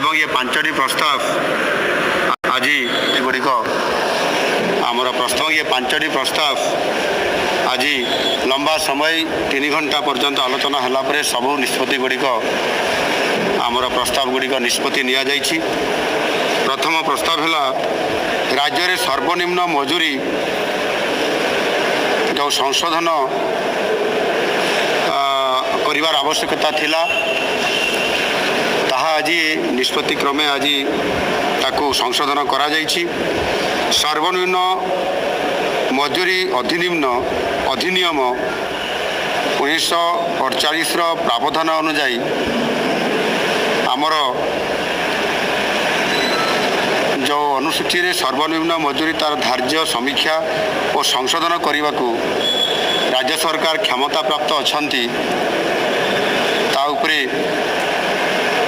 এবং ये पांचटी प्रस्ताव आज एगुड़िक आमर प्रस्ताव ये पांचटी प्रस्ताव आज लंबा समय 3 घंटा पर्यंत आलोचना है सबू निष्पत्ति गुड़िक आमर प्रस्ताव गुड़िक निष्पत्ति नि जाइछि। प्रथम प्रस्ताव है राज्य में सर्वनिम्न मजूरी जो संशोधन करिवार आवश्यकता थिला ताहा आज निष्पत्ति क्रमे आज ताकू संशोधन करा जाइछि। सर्वनिम्न मजूरी अधिनियम 1948 प्रावधान अनुजाई आमर जो अनुसूची रे सर्वनिम्न मजूरी तार धार्य समीक्षा और संशोधन करने को राज्य सरकार क्षमता प्राप्त अछंती ता उपरे